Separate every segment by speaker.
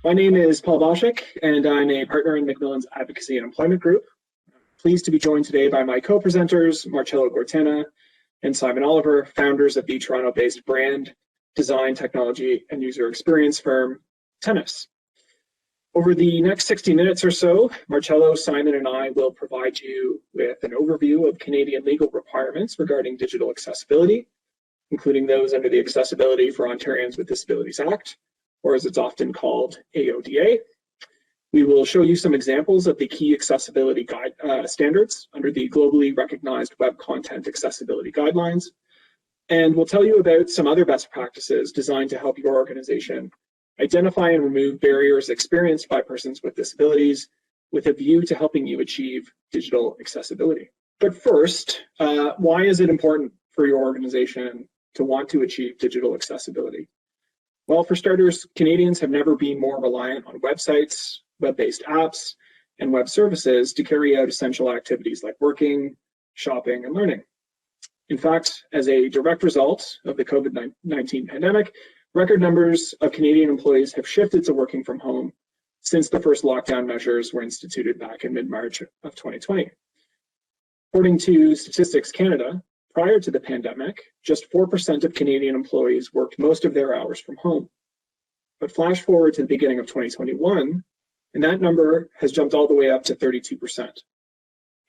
Speaker 1: My name is Paul Boshyk, and I'm a partner in McMillan's Advocacy and Employment Group. Pleased to be joined today by my co-presenters, Marcello Gortana and Symon Oliver, founders of the Toronto-based brand, design, technology, and user experience firm, Tennis. Over the next 60 minutes or so, Marcello, Symon, and I will provide you with an overview of Canadian legal requirements regarding digital accessibility, including those under the Accessibility for Ontarians with Disabilities Act, or as it's often called, AODA. We will show you some examples of the key accessibility standards under the globally recognized Web Content Accessibility Guidelines, and we'll tell you about some other best practices designed to help your organization identify and remove barriers experienced by persons with disabilities with a view to helping you achieve digital accessibility. But first, why is it important for your organization to want to achieve digital accessibility? Well, for starters, Canadians have never been more reliant on websites, web-based apps, and web services to carry out essential activities like working, shopping, and learning. In fact, as a direct result of the COVID-19 pandemic, record numbers of Canadian employees have shifted to working from home since the first lockdown measures were instituted back in mid-March of 2020. According to Statistics Canada, prior to the pandemic, just 4% of Canadian employees worked most of their hours from home. But flash forward to the beginning of 2021, and that number has jumped all the way up to 32%.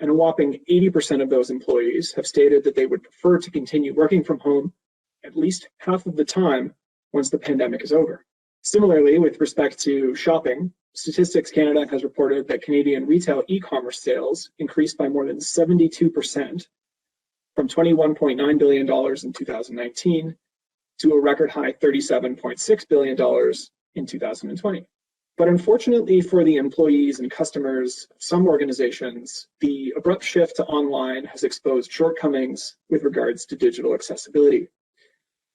Speaker 1: And a whopping 80% of those employees have stated that they would prefer to continue working from home at least half of the time once the pandemic is over. Similarly, with respect to shopping, Statistics Canada has reported that Canadian retail e-commerce sales increased by more than 72% from $21.9 billion in 2019 to a record high $37.6 billion in 2020. But unfortunately for the employees and customers of some organizations, the abrupt shift to online has exposed shortcomings with regards to digital accessibility.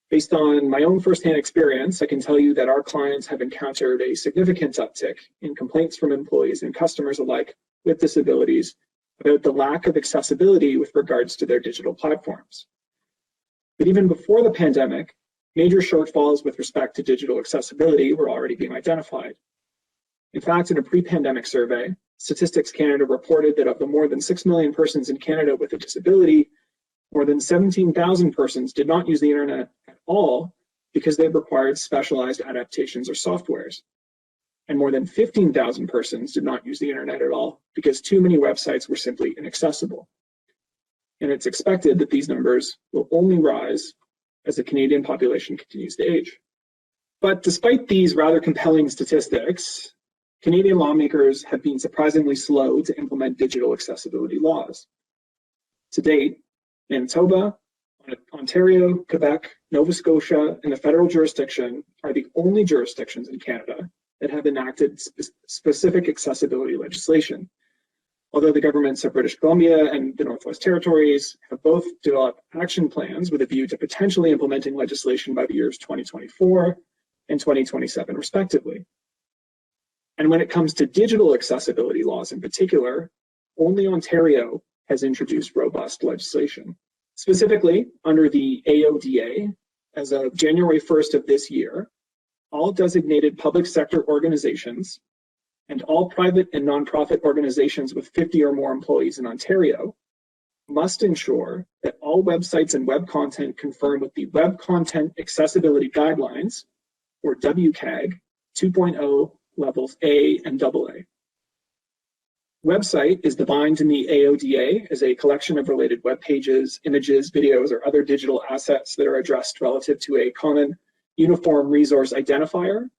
Speaker 1: Based on my own firsthand experience, I can tell you that our clients have encountered a significant uptick in complaints from employees and customers alike with disabilities about the lack of accessibility with regards to their digital platforms. But even before the pandemic, major shortfalls with respect to digital accessibility were already being identified. In fact, in a pre-pandemic survey, Statistics Canada reported that of the more than 6 million persons in Canada with a disability, more than 17,000 persons did not use the internet at all because they required specialized adaptations or softwares. And more than 15,000 persons did not use the internet at all because too many websites were simply inaccessible. And it's expected that these numbers will only rise as the Canadian population continues to age. But despite these rather compelling statistics, Canadian lawmakers have been surprisingly slow to implement digital accessibility laws. To date, Manitoba, Ontario, Quebec, Nova Scotia, and the federal jurisdiction are the only jurisdictions in Canada that have enacted specific accessibility legislation. Although the governments of British Columbia and the Northwest Territories have both developed action plans with a view to potentially implementing legislation by the years 2024 and 2027, respectively. And when it comes to digital accessibility laws in particular, only Ontario has introduced robust legislation. Specifically, under the AODA, as of January 1st of this year, all designated public sector organizations and all private and nonprofit organizations with 50 or more employees in Ontario must ensure that all websites and web content conform with the Web Content Accessibility Guidelines, or WCAG 2.0 levels A and AA. Website is defined in the AODA as a collection of related web pages, images, videos, or other digital assets that are addressed relative to a common Uniform Resource Identifier,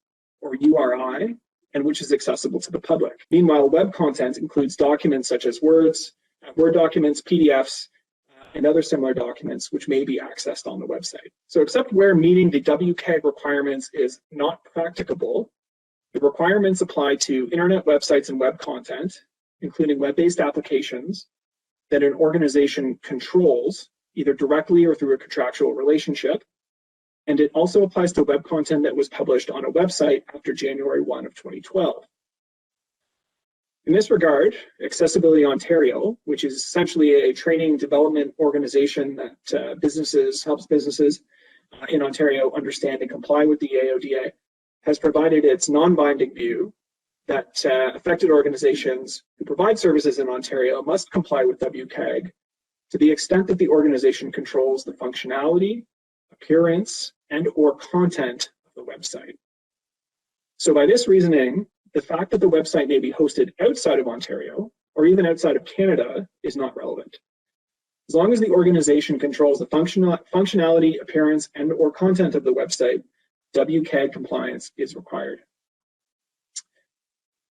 Speaker 1: or URI, and which is accessible to the public. Meanwhile, web content includes documents such as Word documents, PDFs, and other similar documents which may be accessed on the website. So except where meeting the WCAG requirements is not practicable, the requirements apply to internet websites and web content, including web-based applications that an organization controls, either directly or through a contractual relationship. And it also applies to web content that was published on a website after January 1 of 2012. In this regard, Accessibility Ontario, which is essentially a training development organization that helps businesses in Ontario understand and comply with the AODA, has provided its non-binding view that affected organizations who provide services in Ontario must comply with WCAG to the extent that the organization controls the functionality, appearance, and/or content of the website. So by this reasoning, the fact that the website may be hosted outside of Ontario or even outside of Canada is not relevant. As long as the organization controls the functionality, appearance, and/or content of the website, WCAG compliance is required.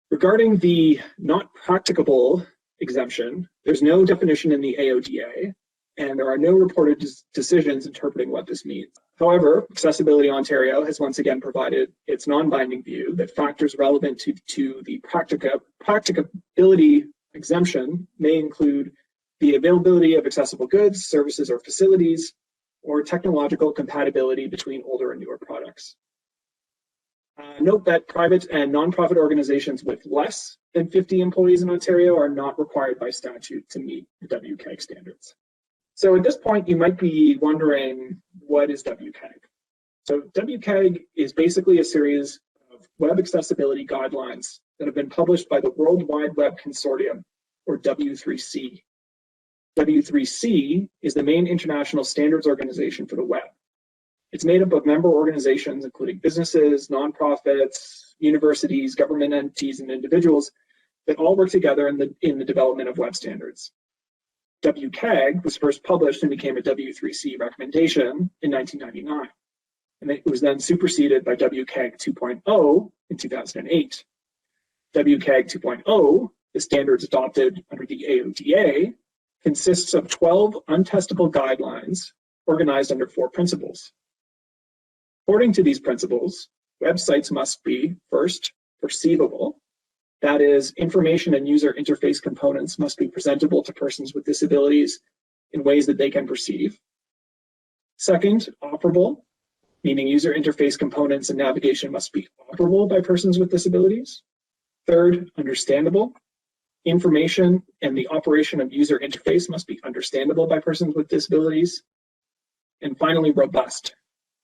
Speaker 1: Regarding the not practicable exemption, there's no definition in the AODA, and there are no reported decisions interpreting what this means. However, Accessibility Ontario has once again provided its non-binding view that factors relevant to the practicability exemption may include the availability of accessible goods, services, or facilities, or technological compatibility between older and newer products. Note that private and nonprofit organizations with less than 50 employees in Ontario are not required by statute to meet the WCAG standards. So at this point, you might be wondering, what is WCAG? So WCAG is basically a series of web accessibility guidelines that have been published by the World Wide Web Consortium, or W3C. W3C is the main international standards organization for the web. It's made up of member organizations, including businesses, nonprofits, universities, government entities, and individuals that all work together in the development of web standards. WCAG was first published and became a W3C recommendation in 1999, and it was then superseded by WCAG 2.0 in 2008. WCAG 2.0, the standards adopted under the AODA, consists of 12 untestable guidelines organized under 4 principles. According to these principles, websites must be, first, perceivable. That is, information and user interface components must be presentable to persons with disabilities in ways that they can perceive. Second, operable, meaning user interface components and navigation must be operable by persons with disabilities. Third, understandable. Information and the operation of user interface must be understandable by persons with disabilities. And finally, robust.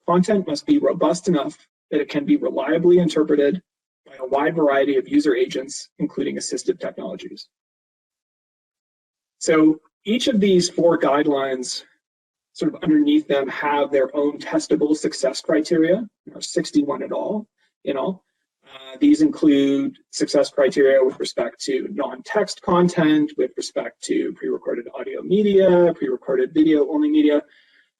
Speaker 1: Content must be robust enough that it can be reliably interpreted by a wide variety of user agents, including assistive technologies. So each of these 4 guidelines, sort of underneath them, have their own testable success criteria. There are 61 in all. These include success criteria with respect to non-text content, with respect to pre-recorded audio media, pre-recorded video-only media.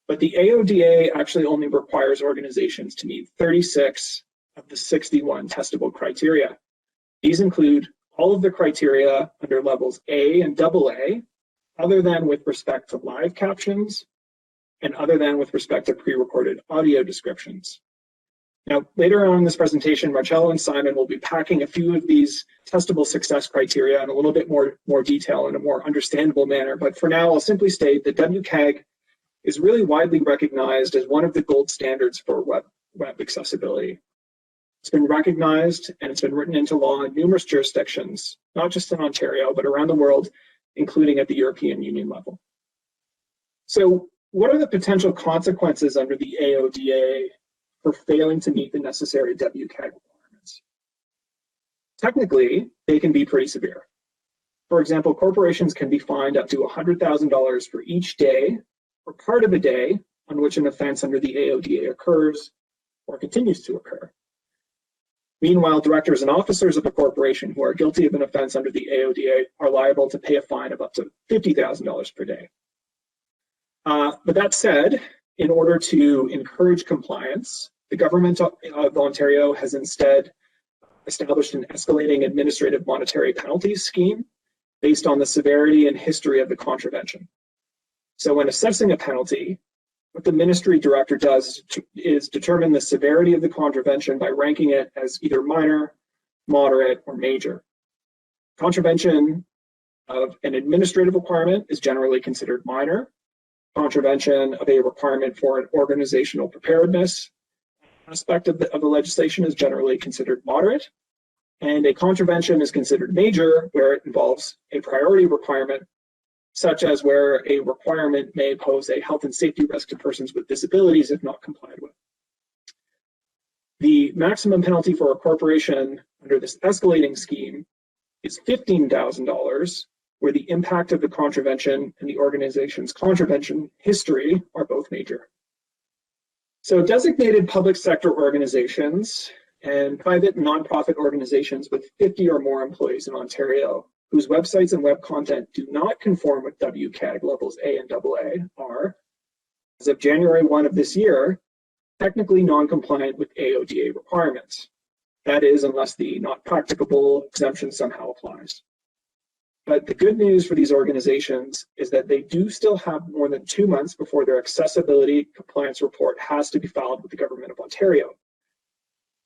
Speaker 1: But the AODA actually only requires organizations to meet 36 of the 61 testable criteria. These include all of the criteria under levels A and AA, other than with respect to live captions, and other than with respect to pre-recorded audio descriptions. Now, later on in this presentation, Marcello and Symon will be packing a few of these testable success criteria in a little bit more detail in a more understandable manner. But for now, I'll simply state that WCAG is really widely recognized as one of the gold standards for web accessibility. It's been recognized and it's been written into law in numerous jurisdictions, not just in Ontario, but around the world, including at the European Union level. So what are the potential consequences under the AODA for failing to meet the necessary WCAG requirements? Technically, they can be pretty severe. For example, corporations can be fined up to $100,000 for each day or part of a day on which an offense under the AODA occurs or continues to occur. Meanwhile, directors and officers of a corporation who are guilty of an offense under the AODA are liable to pay a fine of up to $50,000 per day. But that said, in order to encourage compliance, the government of Ontario has instead established an escalating administrative monetary penalties scheme based on the severity and history of the contravention. So when assessing a penalty, what the ministry director does is determine the severity of the contravention by ranking it as either minor, moderate, or major. Contravention of an administrative requirement is generally considered minor. Contravention of a requirement for an organizational preparedness aspect of the legislation is generally considered moderate. And a contravention is considered major where it involves a priority requirement, such as where a requirement may pose a health and safety risk to persons with disabilities if not complied with. The maximum penalty for a corporation under this escalating scheme is $15,000, where the impact of the contravention and the organization's contravention history are both major. So designated public sector organizations and private nonprofit organizations with 50 or more employees in Ontario whose websites and web content do not conform with WCAG levels A and AA are, as of January 1 of this year, technically non-compliant with AODA requirements. That is, unless the not practicable exemption somehow applies. But the good news for these organizations is that they do still have more than 2 months before their accessibility compliance report has to be filed with the Government of Ontario.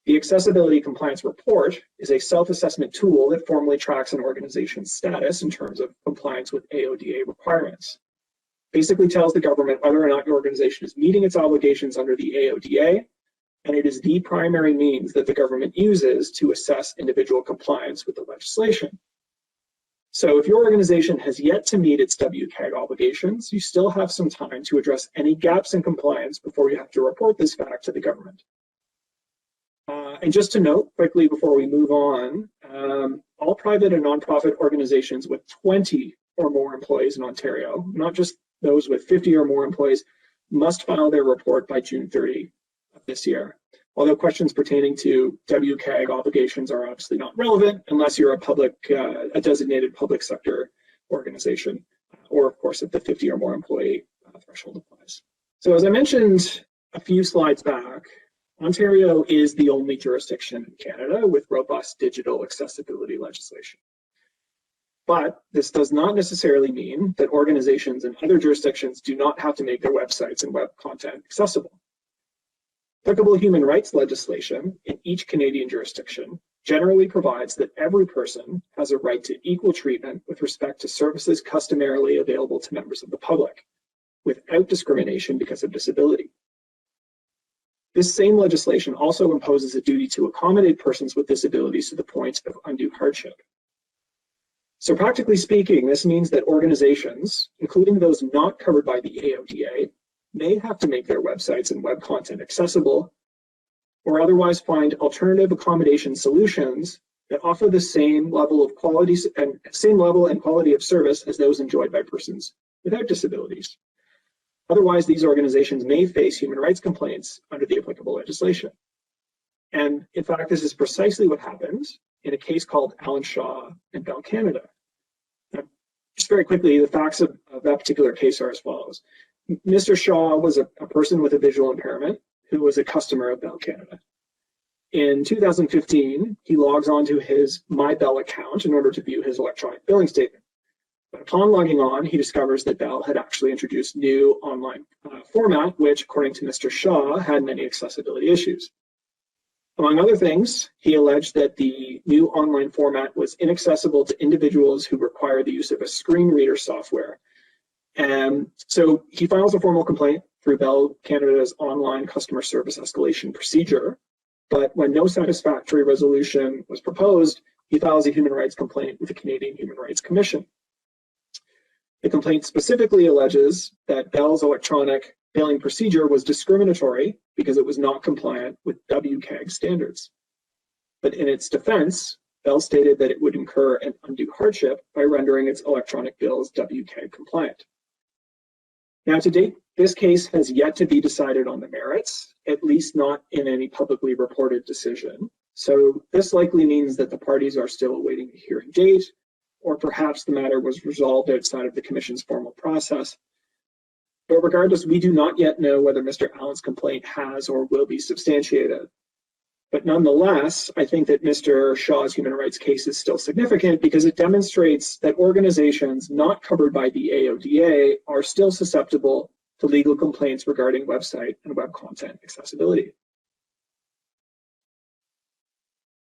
Speaker 1: The Accessibility Compliance Report is a self-assessment tool that formally tracks an organization's status in terms of compliance with AODA requirements. Basically tells the government whether or not your organization is meeting its obligations under the AODA, and it is the primary means that the government uses to assess individual compliance with the legislation. So if your organization has yet to meet its WCAG obligations, you still have some time to address any gaps in compliance before you have to report this fact to the government. And just to note quickly before we move on, all private and nonprofit organizations with 20 or more employees in Ontario, not just those with 50 or more employees, must file their report by June 30 of this year. Although questions pertaining to WCAG obligations are obviously not relevant unless you're a designated public sector organization, or of course if the 50 or more employee threshold applies. So as I mentioned a few slides back, Ontario is the only jurisdiction in Canada with robust digital accessibility legislation. But this does not necessarily mean that organizations in other jurisdictions do not have to make their websites and web content accessible. Applicable human rights legislation in each Canadian jurisdiction generally provides that every person has a right to equal treatment with respect to services customarily available to members of the public, without discrimination because of disability. This same legislation also imposes a duty to accommodate persons with disabilities to the point of undue hardship. So practically speaking, this means that organizations, including those not covered by the AODA, may have to make their websites and web content accessible, or otherwise find alternative accommodation solutions that offer the same level of quality and quality of service as those enjoyed by persons without disabilities. Otherwise, these organizations may face human rights complaints under the applicable legislation. And in fact, this is precisely what happened in a case called Allen Shaw and Bell Canada. Now, just very quickly, the facts of that particular case are as follows. Mr. Shaw was a person with a visual impairment who was a customer of Bell Canada. In 2015, he logs onto his My Bell account in order to view his electronic billing statement. But upon logging on, he discovers that Bell had actually introduced new online format, which, according to Mr. Shaw, had many accessibility issues. Among other things, he alleged that the new online format was inaccessible to individuals who require the use of a screen reader software. And so he files a formal complaint through Bell Canada's online customer service escalation procedure. But when no satisfactory resolution was proposed, he files a human rights complaint with the Canadian Human Rights Commission. The complaint specifically alleges that Bell's electronic billing procedure was discriminatory because it was not compliant with WCAG standards. But in its defense, Bell stated that it would incur an undue hardship by rendering its electronic bills WCAG compliant. Now, to date, this case has yet to be decided on the merits, at least not in any publicly reported decision. So this likely means that the parties are still awaiting a hearing date, or perhaps the matter was resolved outside of the Commission's formal process. But regardless, we do not yet know whether Mr. Allen's complaint has or will be substantiated. But nonetheless, I think that Mr. Shaw's human rights case is still significant because it demonstrates that organizations not covered by the AODA are still susceptible to legal complaints regarding website and web content accessibility.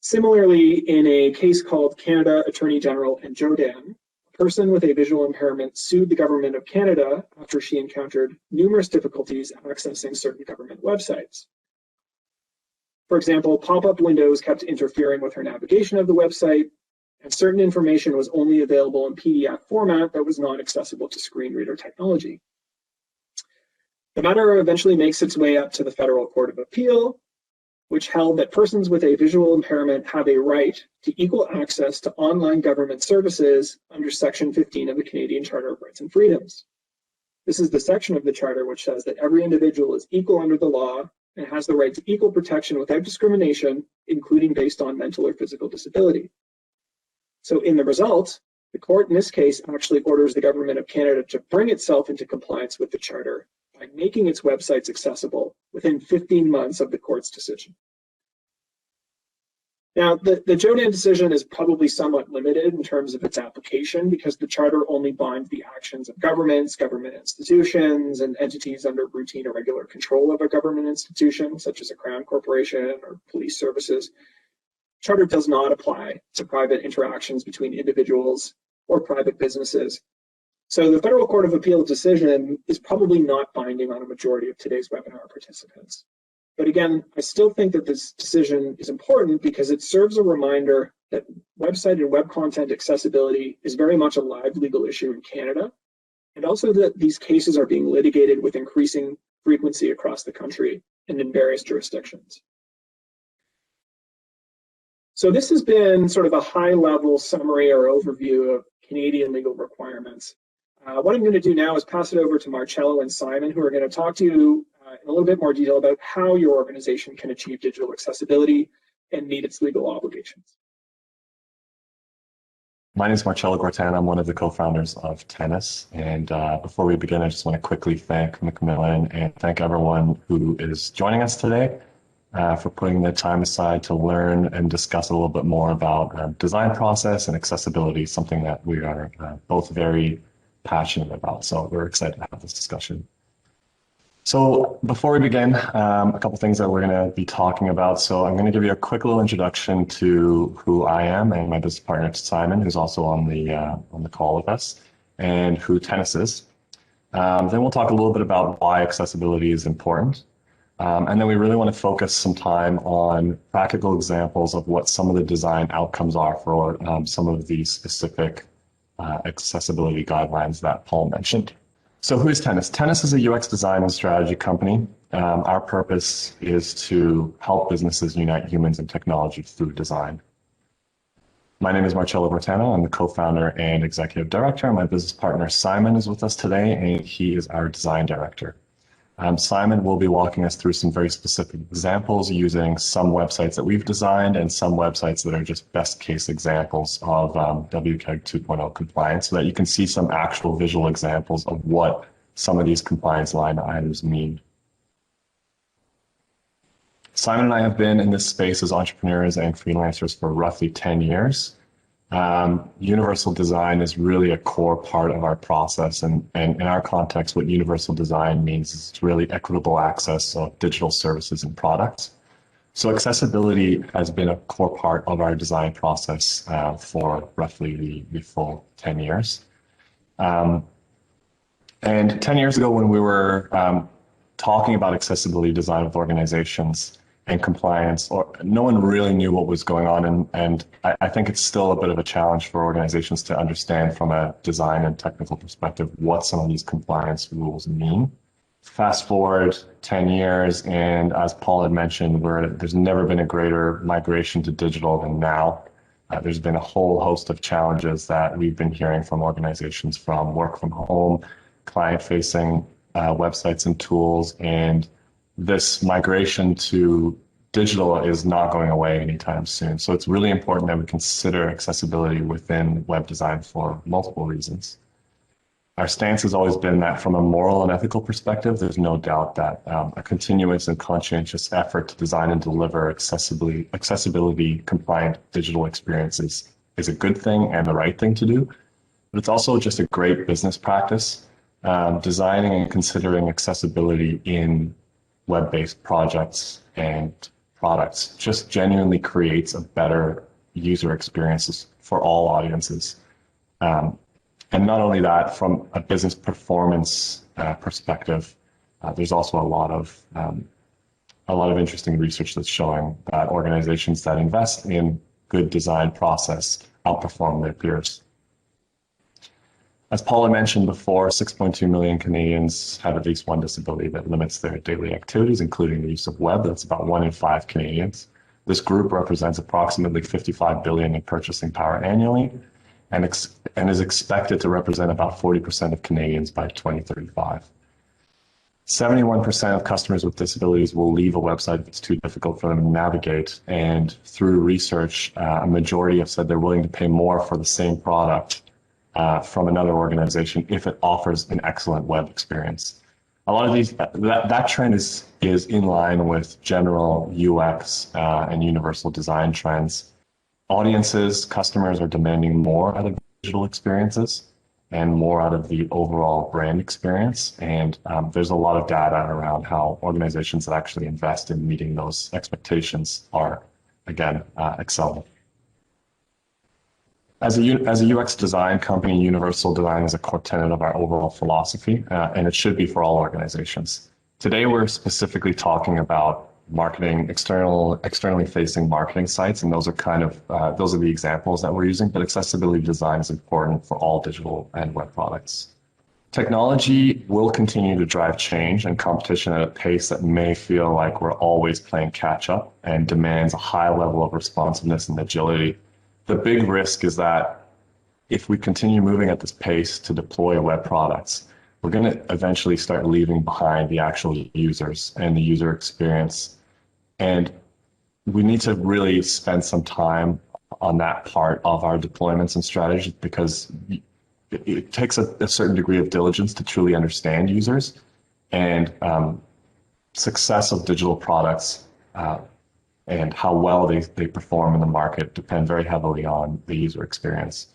Speaker 1: Similarly, in a case called Canada Attorney General and Jodan, a person with a visual impairment sued the Government of Canada after she encountered numerous difficulties accessing certain government websites. For example, pop-up windows kept interfering with her navigation of the website, and certain information was only available in PDF format that was not accessible to screen reader technology. The matter eventually makes its way up to the Federal Court of Appeal, which held that persons with a visual impairment have a right to equal access to online government services under Section 15 of the Canadian Charter of Rights and Freedoms. This is the section of the Charter which says that every individual is equal under the law and has the right to equal protection without discrimination, including based on mental or physical disability. So in the result, the court in this case actually orders the Government of Canada to bring itself into compliance with the Charter by making its websites accessible within 15 months of the court's decision. Now, the Jodan decision is probably somewhat limited in terms of its application because the Charter only binds the actions of governments, government institutions, and entities under routine or regular control of a government institution, such as a crown corporation or police services. Charter does not apply to private interactions between individuals or private businesses. So the Federal Court of Appeal decision is probably not binding on a majority of today's webinar participants. But again, I still think that this decision is important because it serves a reminder that website and web content accessibility is very much a live legal issue in Canada, and also that these cases are being litigated with increasing frequency across the country and in various jurisdictions. So this has been sort of a high-level summary or overview of Canadian legal requirements. What I'm going to do now is pass it over to Marcello and Symon, who are going to talk to you in a little bit more detail about how your organization can achieve digital accessibility and meet its legal obligations.
Speaker 2: My name is Marcello Gortana. I'm one of the co-founders of Tennis. And before we begin, I just want to quickly thank McMillan and thank everyone who is joining us today for putting the time aside to learn and discuss a little bit more about design process and accessibility, something that we are both very passionate about. So we're excited to have this discussion. So before we begin, a couple things that we're going to be talking about. So I'm going to give you a quick little introduction to who I am and my business partner Symon, who's also on the call with us, and who Tennis is. Then we'll talk a little bit about why accessibility is important. And then we really want to focus some time on practical examples of what some of the design outcomes are for some of these specific accessibility guidelines that Paul mentioned. So who is Tennis? Tennis is a UX design and strategy company. Our purpose is to help businesses unite humans and technology through design. My name is Marcello Gortana. I'm the co-founder and executive director. My business partner Symon is with us today, and he is our design director. Symon will be walking us through some very specific examples using some websites that we've designed and some websites that are just best case examples of WCAG 2.0 compliance so that you can see some actual visual examples of what some of these compliance line items mean. Symon and I have been in this space as entrepreneurs and freelancers for roughly 10 years. Universal design is really a core part of our process, and in our context, what universal design means is it's really equitable access of digital services and products. So accessibility has been a core part of our design process for roughly the full 10 years. And 10 years ago when we were talking about accessibility design with organizations and compliance, no one really knew what was going on, and I think it's still a bit of a challenge for organizations to understand from a design and technical perspective what some of these compliance rules mean. Fast forward 10 years, and as Paul had mentioned, there's never been a greater migration to digital than now. There's been a whole host of challenges that we've been hearing from organizations, from work from home, client-facing websites and tools, and this migration to digital is not going away anytime soon. So it's really important that we consider accessibility within web design for multiple reasons. Our stance has always been that from a moral and ethical perspective, there's no doubt that a continuous and conscientious effort to design and deliver accessibility compliant digital experiences is a good thing and the right thing to do. But it's also just a great business practice. Designing and considering accessibility in web-based projects and products just genuinely creates a better user experiences for all audiences. And not only that, from a business performance perspective, there's also a lot of interesting research that's showing that organizations that invest in good design process outperform their peers. As Paula mentioned before, 6.2 million Canadians have at least one disability that limits their daily activities, including the use of web. That's about 1 in 5 Canadians. This group represents approximately 55 billion in purchasing power annually and is expected to represent about 40% of Canadians by 2035. 71% of customers with disabilities will leave a website if it's too difficult for them to navigate. And through research, a majority have said they're willing to pay more for the same product from another organization if it offers an excellent web experience. A lot of these, that trend is in line with general UX and universal design trends. Audiences, customers are demanding more out of digital experiences and more out of the overall brand experience. And there's a lot of data around how organizations that actually invest in meeting those expectations are, again, excelling. As a UX design company, universal design is a core tenet of our overall philosophy, and it should be for all organizations. Today, we're specifically talking about marketing, externally facing marketing sites, and those are those are the examples that we're using, but accessibility design is important for all digital and web products. Technology will continue to drive change and competition at a pace that may feel like we're always playing catch up and demands a high level of responsiveness and agility. The big risk is that if we continue moving at this pace to deploy web products, we're going to eventually start leaving behind the actual users and the user experience. And we need to really spend some time on that part of our deployments and strategies, because it takes a certain degree of diligence to truly understand users, and success of digital products and how well they perform in the market depend very heavily on the user experience.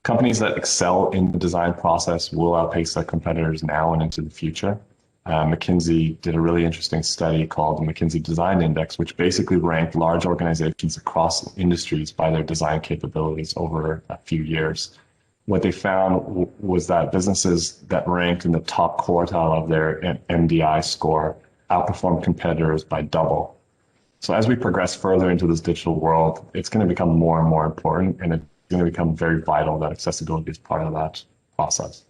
Speaker 2: Companies that excel in the design process will outpace their competitors now and into the future. McKinsey did a really interesting study called the McKinsey Design Index, which basically ranked large organizations across industries by their design capabilities over a few years. What they found was that businesses that ranked in the top quartile of their MDI score outperformed competitors by double. So as we progress further into this digital world, it's going to become more and more important, and it's going to become very vital that accessibility is part of that process.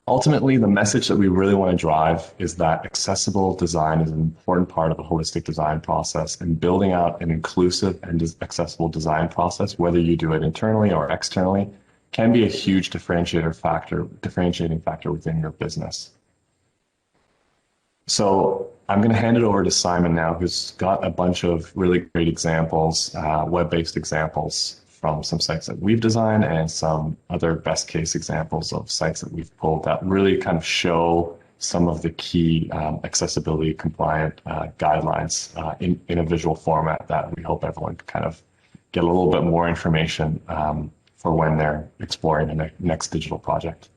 Speaker 2: Ultimately, the message that we really want to drive is that accessible design is an important part of a holistic design process, and building out an inclusive and accessible design process, whether you do it internally or externally, can be a huge differentiating factor within your business. So I'm going to hand it over to Symon now, who's got a bunch of really great examples, web-based examples from some sites that we've designed and some other best case examples of sites that we've pulled that really kind of show some of the key accessibility compliant guidelines in a visual format that we hope everyone can kind of get a little bit more information for when they're exploring the next digital project.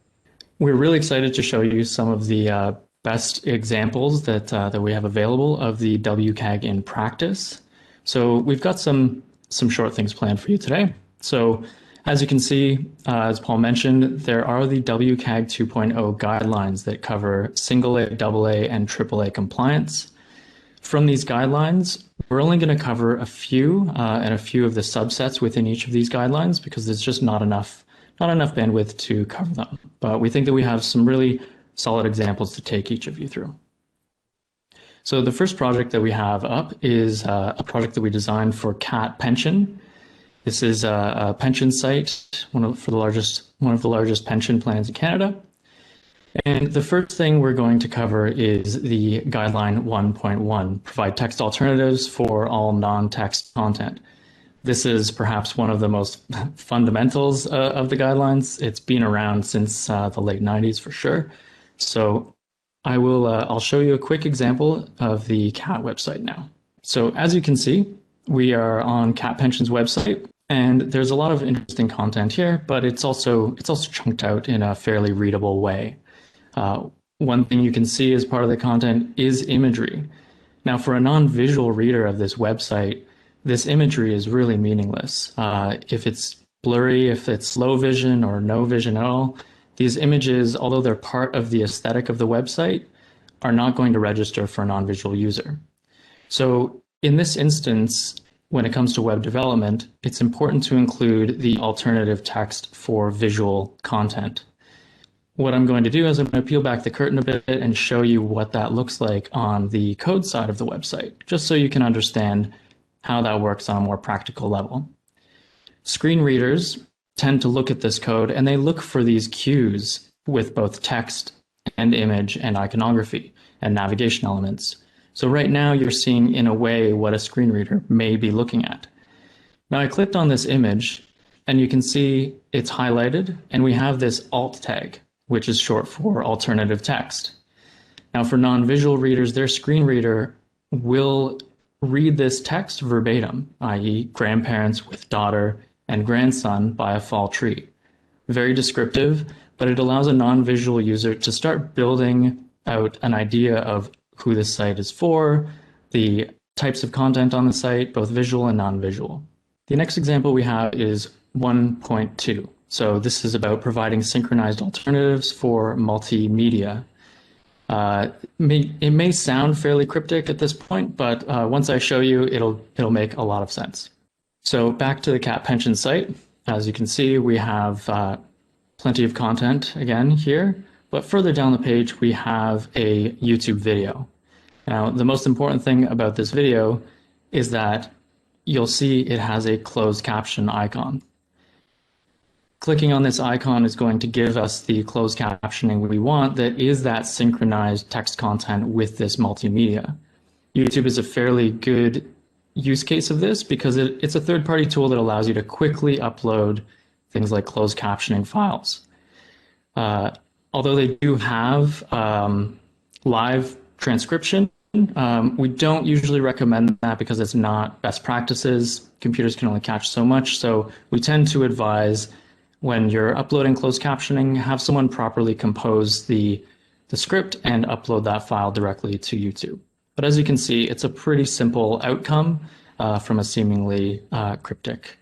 Speaker 3: We're really excited to show you some of the best examples that we have available of the WCAG in practice. So we've got some short things planned for you today. So as you can see, as Paul mentioned, there are the WCAG 2.0 guidelines that cover single A, double A, and triple A compliance. From these guidelines, we're only going to cover a few and a few of the subsets within each of these guidelines, because there's just not enough bandwidth to cover them. But we think that we have some really solid examples to take each of you through. So the first project that we have up is a project that we designed for CAT Pension. This is a pension site, one of the largest pension plans in Canada. And the first thing we're going to cover is the guideline 1.1, provide text alternatives for all non-text content. This is perhaps one of the most fundamentals of the guidelines. It's been around since the late 90s for sure. So I'll show you a quick example of the CAT website now. So as you can see, we are on CAT Pension's website, and there's a lot of interesting content here, but it's also chunked out in a fairly readable way. One thing you can see as part of the content is imagery. Now, for a non-visual reader of this website, this imagery is really meaningless. If it's blurry, if it's low vision or no vision at all, these images, although they're part of the aesthetic of the website, are not going to register for a non-visual user. So in this instance, when it comes to web development, it's important to include the alternative text for visual content. What I'm going to do is I'm going to peel back the curtain a bit and show you what that looks like on the code side of the website, just so you can understand how that works on a more practical level. Screen readers tend to look at this code and they look for these cues with both text and image and iconography and navigation elements. So right now you're seeing in a way what a screen reader may be looking at. Now I clicked on this image and you can see it's highlighted and we have this alt tag, which is short for alternative text. Now for non-visual readers, their screen reader will read this text verbatim, i.e. grandparents with daughter and grandson by a fall tree. Very descriptive, but it allows a non-visual user to start building out an idea of who this site is for, the types of content on the site, both visual and non-visual. The next example we have is 1.2. So this is about providing synchronized alternatives for multimedia. It may sound fairly cryptic at this point, but once I show you, it'll make a lot of sense. So back to the cat pension site. As you can see, we have plenty of content again here, but further down the page, we have a YouTube video. Now, the most important thing about this video is that you'll see it has a closed caption icon. Clicking on this icon is going to give us the closed captioning we want that is that synchronized text content with this multimedia. YouTube is a fairly good use case of this because it's a third-party tool that allows you to quickly upload things like closed captioning files. Although they do have live transcription, we don't usually recommend that because it's not best practices. Computers can only catch so much, so we tend to advise when you're uploading closed captioning, have someone properly compose the script and upload that file directly to YouTube. But as you can see, it's a pretty simple outcome from a seemingly cryptic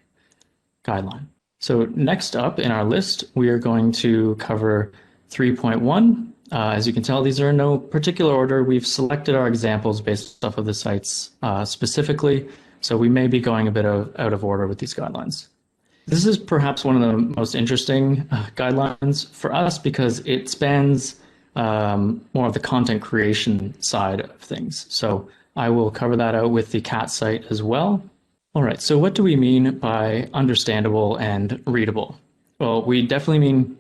Speaker 3: guideline. So next up in our list, we are going to cover 3.1. As you can tell, these are in no particular order. We've selected our examples based off of the sites specifically, so we may be going a bit out of order with these guidelines. This is perhaps one of the most interesting guidelines for us because it spans more of the content creation side of things. So I will cover that out with the CAT site as well. All right, so what do we mean by understandable and readable? Well, we definitely mean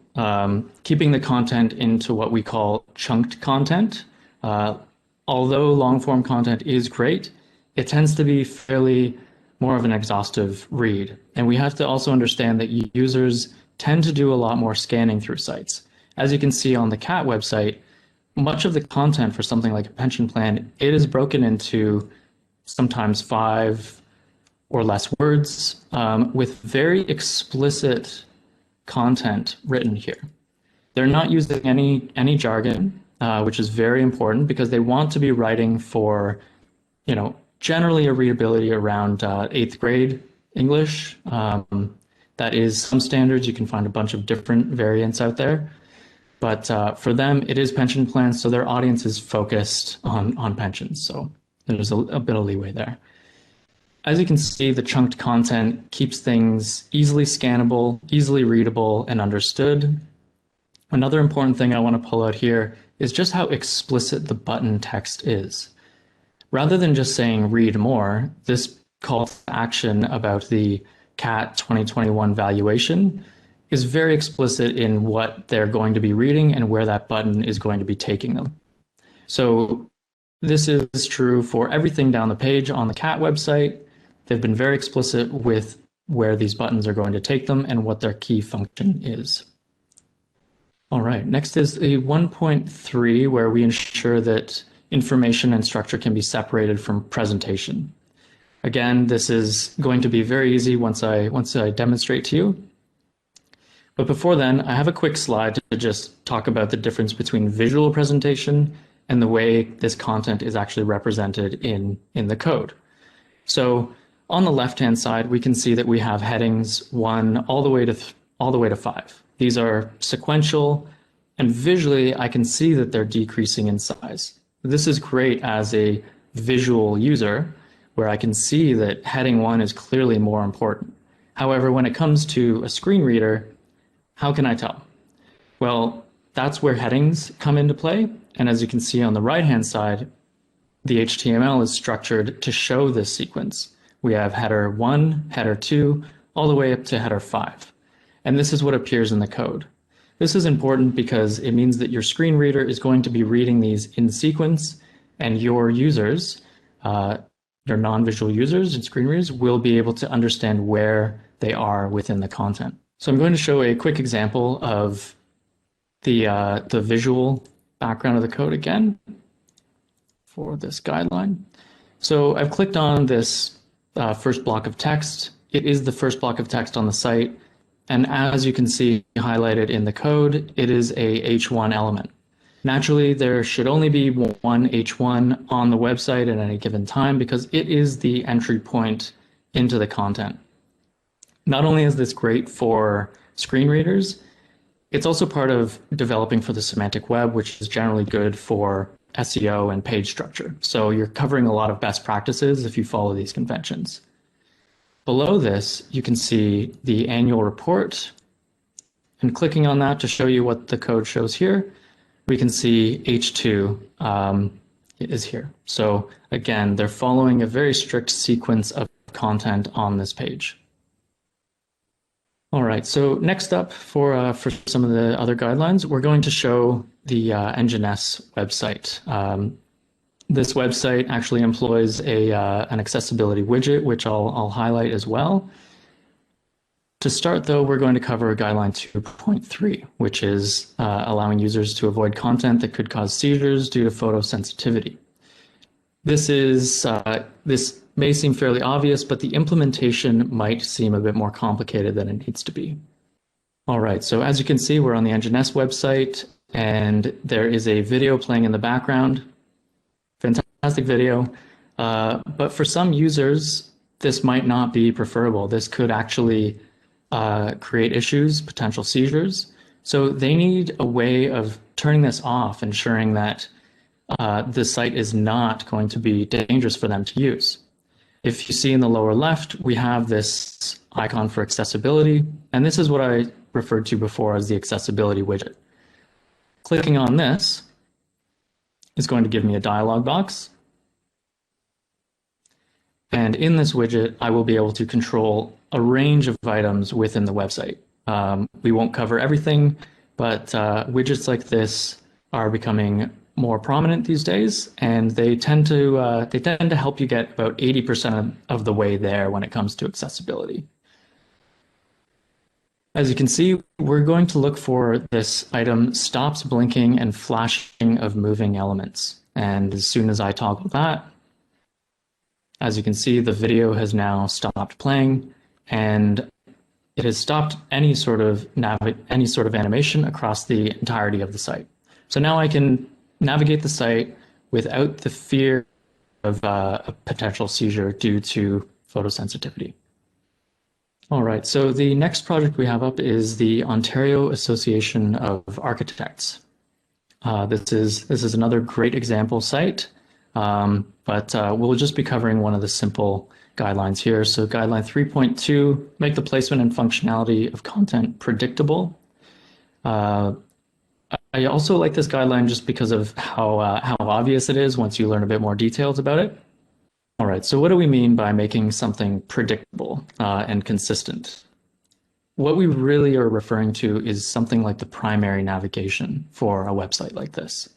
Speaker 3: keeping the content into what we call chunked content. Although long-form content is great, it tends to be fairly more of an exhaustive read. And we have to also understand that users tend to do a lot more scanning through sites. As you can see on the CAT website, much of the content for something like a pension plan, it is broken into sometimes 5 or less words with very explicit content written here. They're not using any jargon, which is very important because they want to be writing for, generally a readability around 8th grade English. That is some standards. You can find a bunch of different variants out there. But for them, it is pension plans, so their audience is focused on pensions. So there's a bit of leeway there. As you can see, the chunked content keeps things easily scannable, easily readable, and understood. Another important thing I want to pull out here is just how explicit the button text is. Rather than just saying read more, this call to action about the CAT 2021 valuation is very explicit in what they're going to be reading and where that button is going to be taking them. So this is true for everything down the page on the CAT website. They've been very explicit with where these buttons are going to take them and what their key function is. All right, next is a 1.3 where we ensure that information and structure can be separated from presentation. Again, this is going to be very easy once I demonstrate to you. But before then, I have a quick slide to just talk about the difference between visual presentation and the way this content is actually represented in the code. So on the left-hand side, we can see that we have headings 1 all the way to 5. These are sequential, and visually I can see that they're decreasing in size. This is great as a visual user, where I can see that heading 1 is clearly more important. However, when it comes to a screen reader, how can I tell? Well, that's where headings come into play. And as you can see on the right-hand side, the HTML is structured to show this sequence. We have header 1, header 2, all the way up to header 5. And this is what appears in the code. This is important because it means that your screen reader is going to be reading these in sequence, and your users, your non-visual users and screen readers, will be able to understand where they are within the content. So I'm going to show a quick example of the visual background of the code again for this guideline. So I've clicked on this first block of text. It is the first block of text on the site. And as you can see highlighted in the code, it is a H1 element. Naturally, there should only be one H1 on the website at any given time because it is the entry point into the content. Not only is this great for screen readers, it's also part of developing for the semantic web, which is generally good for SEO and page structure. So you're covering a lot of best practices if you follow these conventions. Below this, you can see the annual report, and clicking on that to show you what the code shows here, we can see H2 is here. So again, they're following a very strict sequence of content on this page. All right, so next up for some of the other guidelines, we're going to show the Nginx website. This website actually employs an accessibility widget, which I'll highlight as well. To start, though, we're going to cover guideline 2.3, which is allowing users to avoid content that could cause seizures due to photosensitivity. This may seem fairly obvious, but the implementation might seem a bit more complicated than it needs to be. All right, so as you can see, we're on the Nginx website, and there is a video playing in the background. Fantastic video, but for some users, this might not be preferable. This could actually create issues, potential seizures. So they need a way of turning this off, ensuring that the site is not going to be dangerous for them to use. If you see in the lower left, we have this icon for accessibility, and this is what I referred to before as the accessibility widget. Clicking on this is going to give me a dialog box. And in this widget, I will be able to control a range of items within the website. We won't cover everything, but widgets like this are becoming more prominent these days, and they tend to help you get about 80% of the way there when it comes to accessibility. As you can see, we're going to look for this item stops blinking and flashing of moving elements. And as soon as I toggle that, as you can see, the video has now stopped playing, and it has stopped any sort of animation across the entirety of the site. So now I can navigate the site without the fear of a potential seizure due to photosensitivity. All right, so the next project we have up is the Ontario Association of Architects. This is another great example site, but we'll just be covering one of the simple guidelines here. So guideline 3.2, make the placement and functionality of content predictable. I also like this guideline just because of how obvious it is once you learn a bit more details about it. All right, so what do we mean by making something predictable and consistent? What we really are referring to is something like the primary navigation for a website like this.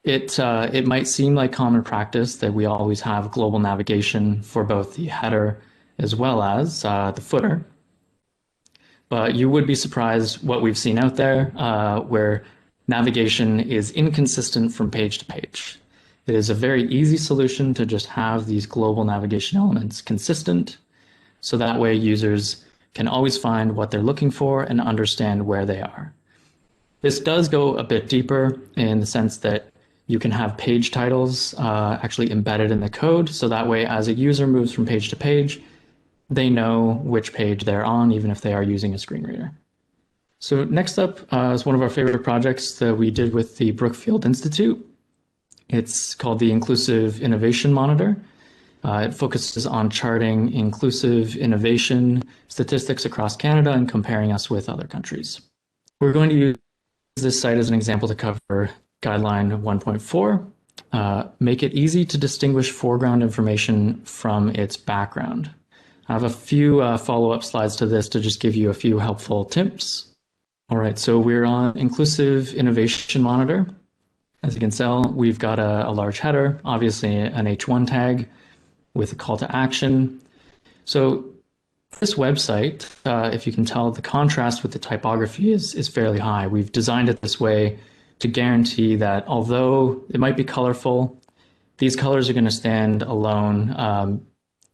Speaker 3: It might seem like common practice that we always have global navigation for both the header as well as the footer. But you would be surprised what we've seen out there where navigation is inconsistent from page to page. It is a very easy solution to just have these global navigation elements consistent, so that way users can always find what they're looking for and understand where they are. This does go a bit deeper in the sense that you can have page titles actually embedded in the code, so that way as a user moves from page to page, they know which page they're on, even if they are using a screen reader. So next up is one of our favorite projects that we did with the Brookfield Institute. It's called the Inclusive Innovation Monitor. It focuses on charting inclusive innovation statistics across Canada and comparing us with other countries. We're going to use this site as an example to cover guideline 1.4, make it easy to distinguish foreground information from its background. I have a few follow-up slides to this to just give you a few helpful tips. All right, so we're on Inclusive Innovation Monitor. As you can tell, we've got a large header, obviously an H1 tag with a call to action. So this website, if you can tell, the contrast with the typography is fairly high. We've designed it this way to guarantee that although it might be colorful, these colors are going to stand alone,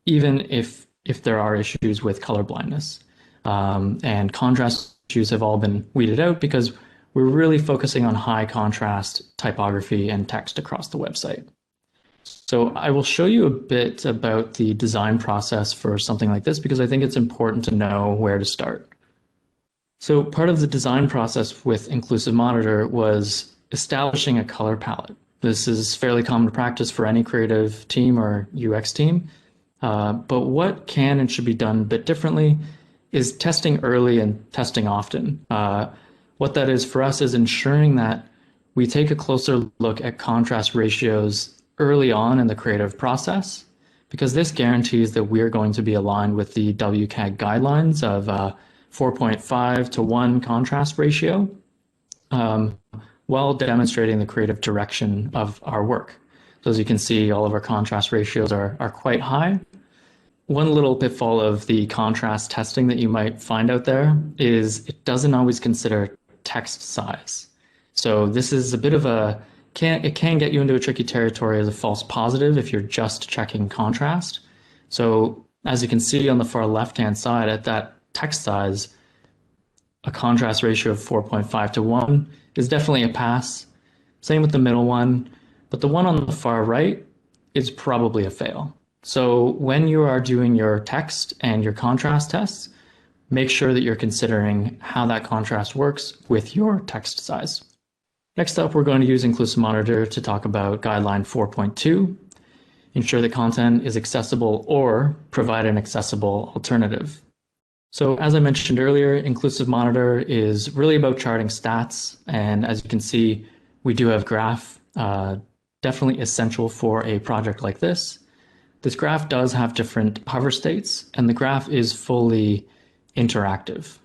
Speaker 3: even if there are issues with color blindness. And contrast issues have all been weeded out because we're really focusing on high contrast typography and text across the website. So I will show you a bit about the design process for something like this because I think it's important to know where to start. So part of the design process with Inclusive Monitor was establishing a color palette. This is fairly common practice for any creative team or UX team. But what can and should be done a bit differently is testing early and testing often. What that is for us is ensuring that we take a closer look at contrast ratios early on in the creative process, because this guarantees that we're going to be aligned with the WCAG guidelines of 4.5 to 1 contrast ratio, while demonstrating the creative direction of our work. So as you can see, all of our contrast ratios are quite high. One little pitfall of the contrast testing that you might find out there is it doesn't always consider text size. So this is a bit of it can get you into a tricky territory as a false positive if you're just checking contrast. So as you can see on the far left-hand side at that text size, a contrast ratio of 4.5 to 1 is definitely a pass. Same with the middle one, but the one on the far right is probably a fail. So when you are doing your text and your contrast tests, make sure that you're considering how that contrast works with your text size. Next up, we're going to use Inclusive Monitor to talk about guideline 4.2, ensure that content is accessible or provide an accessible alternative. So as I mentioned earlier, Inclusive Monitor is really about charting stats. And as you can see, we do have graph, definitely essential for a project like this. This graph does have different hover states, and the graph is fully interactive.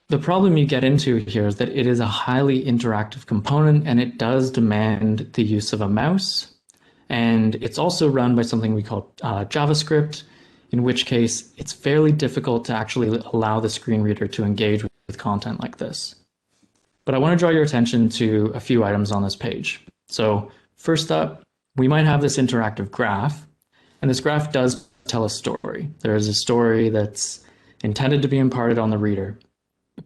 Speaker 3: The problem you get into here is that it is a highly interactive component and it does demand the use of a mouse. And it's also run by something we call JavaScript, in which case it's fairly difficult to actually allow the screen reader to engage with content like this. But I want to draw your attention to a few items on this page. So first up, we might have this interactive graph, and this graph does tell a story. There is a story that's intended to be imparted on the reader.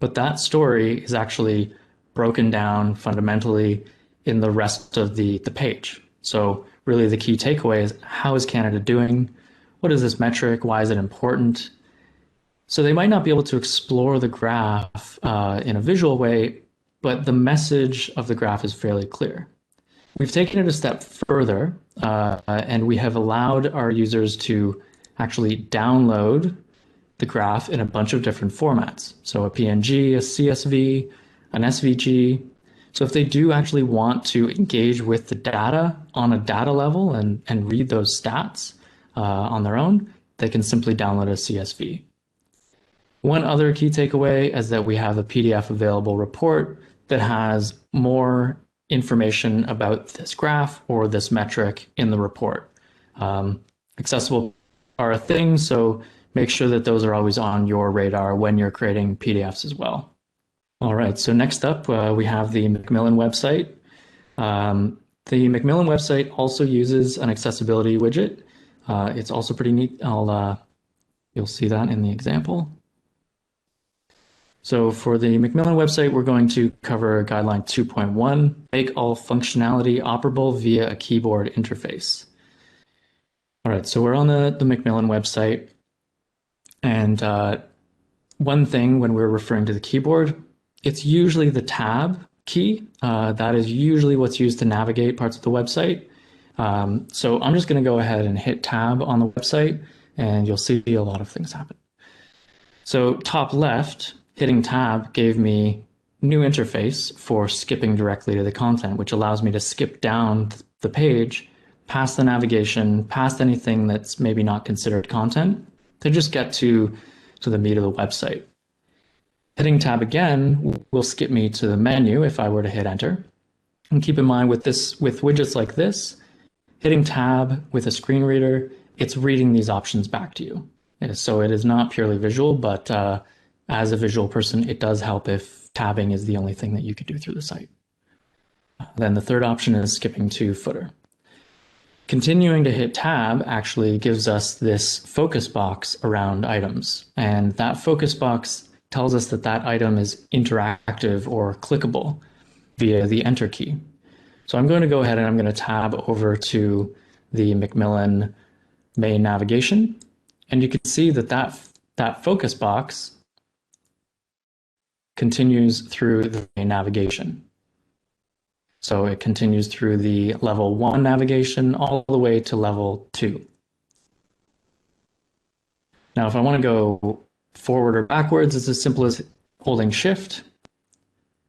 Speaker 3: But that story is actually broken down fundamentally in the rest of the page. So really the key takeaway is, how is Canada doing? What is this metric? Why is it important? So they might not be able to explore the graph in a visual way, but the message of the graph is fairly clear. We've taken it a step further, and we have allowed our users to actually download the graph in a bunch of different formats. So a PNG, a CSV, an SVG. So if they do actually want to engage with the data on a data level and read those stats on their own, they can simply download a CSV. One other key takeaway is that we have a PDF available report that has more information about this graph or this metric in the report. Accessible are a thing, so make sure that those are always on your radar when you're creating PDFs as well. All right, so next up, we have the McMillan website. The McMillan website also uses an accessibility widget. It's also pretty neat. You'll see that in the example. So for the McMillan website, we're going to cover guideline 2.1, make all functionality operable via a keyboard interface. All right, so we're on the McMillan website. And one thing when we're referring to the keyboard, it's usually the tab key. That is usually what's used to navigate parts of the website. So I'm just going to go ahead and hit tab on the website, and you'll see a lot of things happen. So top left, hitting tab gave me new interface for skipping directly to the content, which allows me to skip down the page, past the navigation, past anything that's maybe not considered content, to just get to the meat of the website. Hitting tab again will skip me to the menu if I were to hit enter. And keep in mind with widgets like this, hitting tab with a screen reader, it's reading these options back to you. So it is not purely visual, but as a visual person, it does help if tabbing is the only thing that you could do through the site. Then the third option is skipping to footer. Continuing to hit tab actually gives us this focus box around items. And that focus box tells us that that item is interactive or clickable via the enter key. So I'm going to go ahead and I'm going to tab over to the McMillan main navigation. And you can see that that focus box continues through the main navigation. So it continues through the level 1 navigation all the way to level 2. Now, if I want to go forward or backwards, it's as simple as holding shift.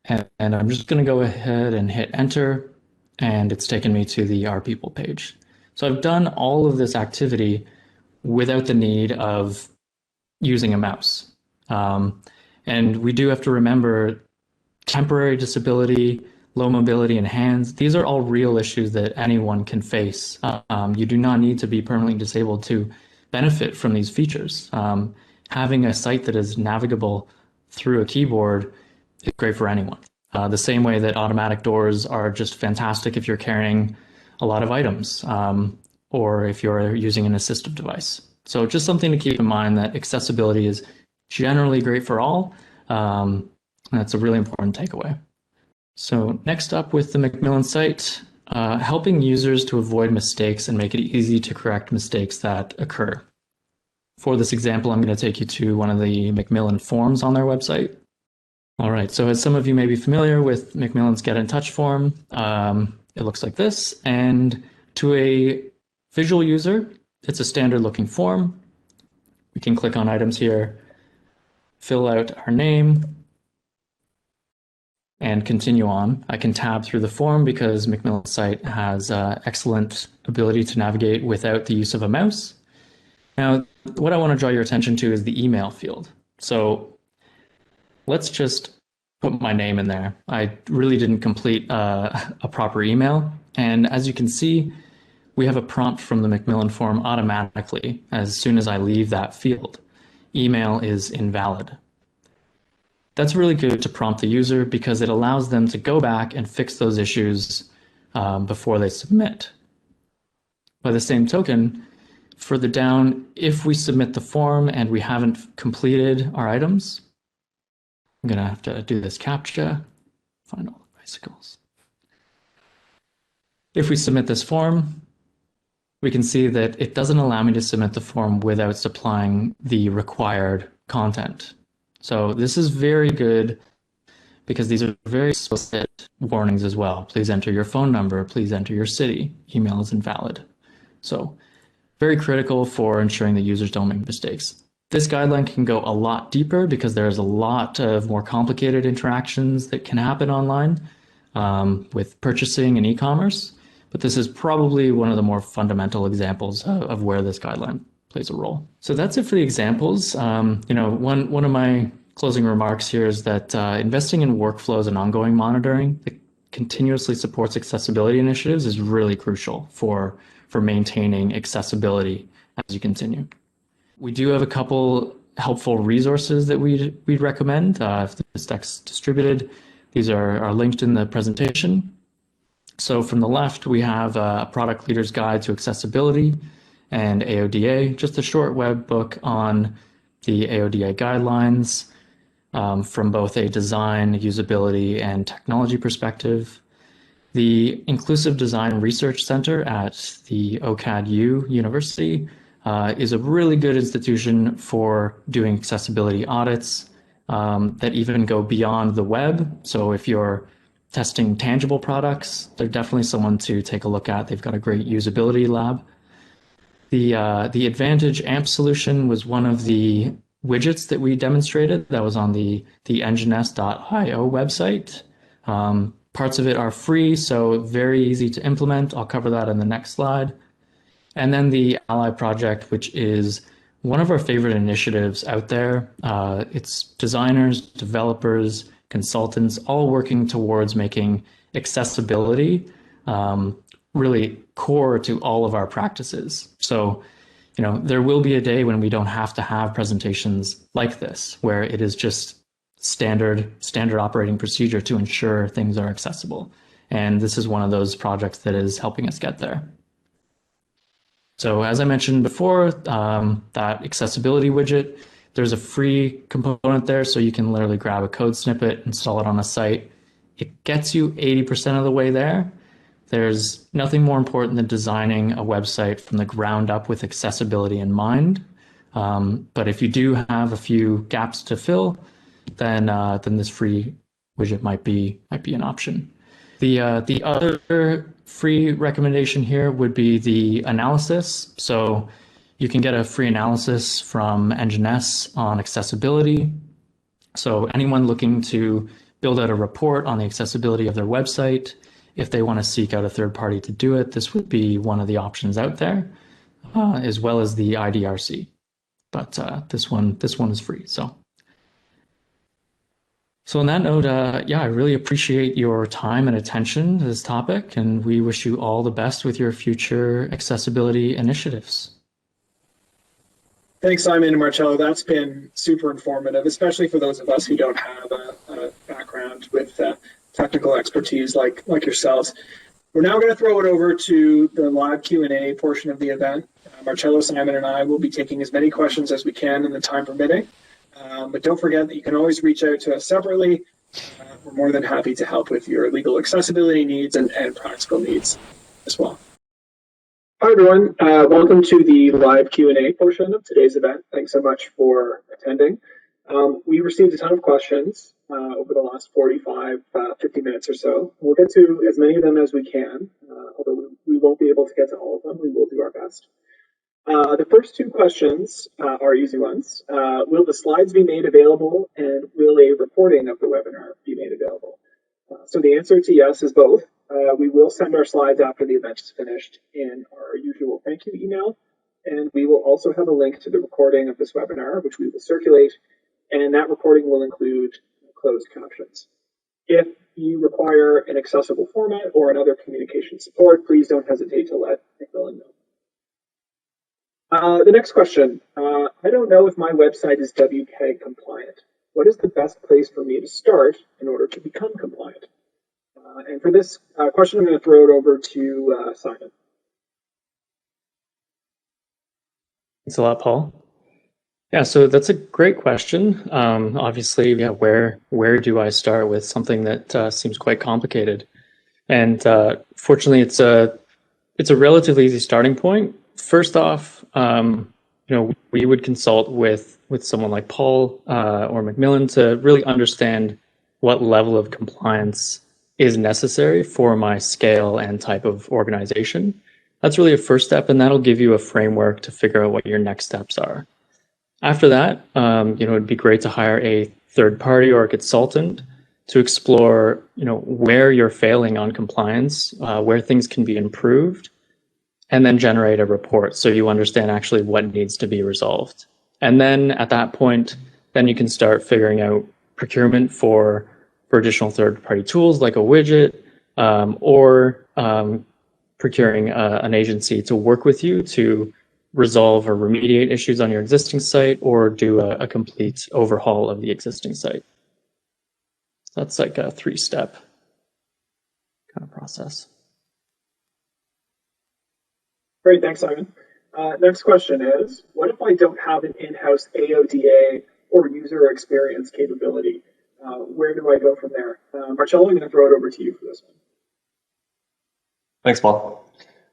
Speaker 3: And I'm just going to go ahead and hit enter, and it's taken me to the Our People page. So I've done all of this activity without the need of using a mouse. And we do have to remember temporary disability, low mobility in hands. These are all real issues that anyone can face. You do not need to be permanently disabled to benefit from these features. Having a site that is navigable through a keyboard is great for anyone. The same way that automatic doors are just fantastic if you're carrying a lot of items or if you're using an assistive device. So just something to keep in mind, that accessibility is generally great for all. That's a really important takeaway. So next up with the McMillan site, helping users to avoid mistakes and make it easy to correct mistakes that occur. For this example, I'm going to take you to one of the McMillan forms on their website. All right, so as some of you may be familiar with McMillan's Get in Touch form, it looks like this. And to a visual user, it's a standard looking form. We can click on items here, fill out our name, and continue on. I can tab through the form because McMillan's site has excellent ability to navigate without the use of a mouse. Now, what I want to draw your attention to is the email field. So let's just put my name in there. I really didn't complete a proper email. And as you can see, we have a prompt from the McMillan form automatically as soon as I leave that field. Email is invalid. That's really good to prompt the user because it allows them to go back and fix those issues before they submit. By the same token, further down, if we submit the form and we haven't completed our items, I'm going to have to do this CAPTCHA, find all the bicycles. If we submit this form, we can see that it doesn't allow me to submit the form without supplying the required content. So this is very good because these are very explicit warnings as well. Please enter your phone number. Please enter your city. Email is invalid. So very critical for ensuring that users don't make mistakes. This guideline can go a lot deeper because there's a lot of more complicated interactions that can happen online with purchasing and e-commerce. But this is probably one of the more fundamental examples of where this guideline plays a role. So that's it for the examples. One of my closing remarks here is that investing in workflows and ongoing monitoring that continuously supports accessibility initiatives is really crucial for maintaining accessibility as you continue. We do have a couple helpful resources that we'd recommend if this deck's distributed. These are linked in the presentation. So from the left, we have a Product Leader's Guide to Accessibility and AODA, just a short web book on the AODA guidelines from both a design, usability, and technology perspective. The Inclusive Design Research Center at the OCAD-U University is a really good institution for doing accessibility audits that even go beyond the web. So if you're testing tangible products, they're definitely someone to take a look at. They've got a great usability lab. The Advantage AMP solution was one of the widgets that we demonstrated that was on the engines.io website. Parts of it are free, so very easy to implement. I'll cover that in the next slide. And then the Ally project, which is one of our favorite initiatives out there. It's designers, developers, consultants, all working towards making accessibility really core to all of our practices. So, there will be a day when we don't have to have presentations like this, where it is just standard operating procedure to ensure things are accessible. And this is one of those projects that is helping us get there. So as I mentioned before, that accessibility widget, there's a free component there, so you can literally grab a code snippet, install it on a site. It gets you 80% of the way there. There's nothing more important than designing a website from the ground up with accessibility in mind. But if you do have a few gaps to fill, then this free widget might be an option. The other free recommendation here would be the analysis. So you can get a free analysis from NGINS on accessibility. So anyone looking to build out a report on the accessibility of their website, if they want to seek out a third party to do it, this would be one of the options out there, as well as the IDRC. But this one is free. So on that note, I really appreciate your time and attention to this topic, and we wish you all the best with your future accessibility initiatives.
Speaker 1: Thanks, Simon and Marcello. That's been super informative, especially for those of us who don't have a background with technical expertise like yourselves. We're now going to throw it over to the live Q&A portion of the event. Marcello, Simon, and I will be taking as many questions as we can in the time permitting. But don't forget that you can always reach out to us separately. We're more than happy to help with your legal accessibility needs and practical needs as well. Hi, everyone. Welcome to the live Q&A portion of today's event. Thanks so much for attending. We received a ton of questions over the last 45, 50 minutes or so. We'll get to as many of them as we can, although we won't be able to get to all of them. We will do our best. The first two questions are easy ones. Will the slides be made available, and will a recording of the webinar be made available? So the answer to yes is both. We will send our slides after the event is finished in our usual thank you email, and we will also have a link to the recording of this webinar, which we will circulate, and that recording will include closed captions. If you require an accessible format or another communication support, please don't hesitate to let McMillan know. The next question, I don't know if my website is WCAG compliant. What is the best place for me to start in order to become compliant? And for this question, I'm going to throw it over to Simon.
Speaker 3: Thanks a lot, Paul. Yeah, so that's a great question. Obviously, where do I start with something that seems quite complicated? And fortunately, it's a relatively easy starting point. First off, we would consult with someone like Paul or McMillan to really understand what level of compliance is necessary for my scale and type of organization. That's really a first step, and that'll give you a framework to figure out what your next steps are. After that, it'd be great to hire a third party or a consultant to explore, where you're failing on compliance, where things can be improved, and then generate a report so you understand actually what needs to be resolved. And then at that point, then you can start figuring out procurement for additional third-party tools like a widget, or procuring an agency to work with you to resolve or remediate issues on your existing site, or do a complete overhaul of the existing site. That's like a 3-step kind of process.
Speaker 1: Great, thanks, Simon. Next question is, what if I don't have an in-house AODA or user experience capability? Where do I go from there? Marcello, I'm going to throw it over to you for this one.
Speaker 2: Thanks, Paul.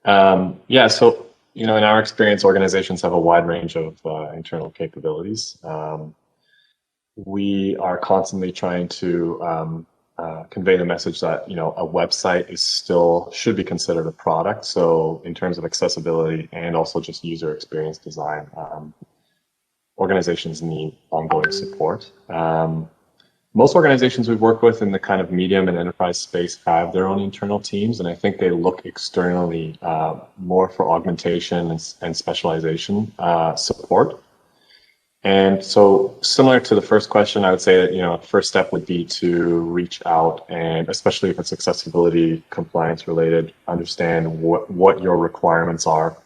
Speaker 2: So, in our experience, organizations have a wide range of internal capabilities. We are constantly trying to convey the message that a website should be considered a product. So in terms of accessibility and also just user experience design, organizations need ongoing support. Most organizations we've worked with in the kind of medium and enterprise space have their own internal teams, and I think they look externally more for augmentation and specialization support. And so similar to the first question, I would say that, first step would be to reach out, and especially if it's accessibility compliance related, understand what your requirements are.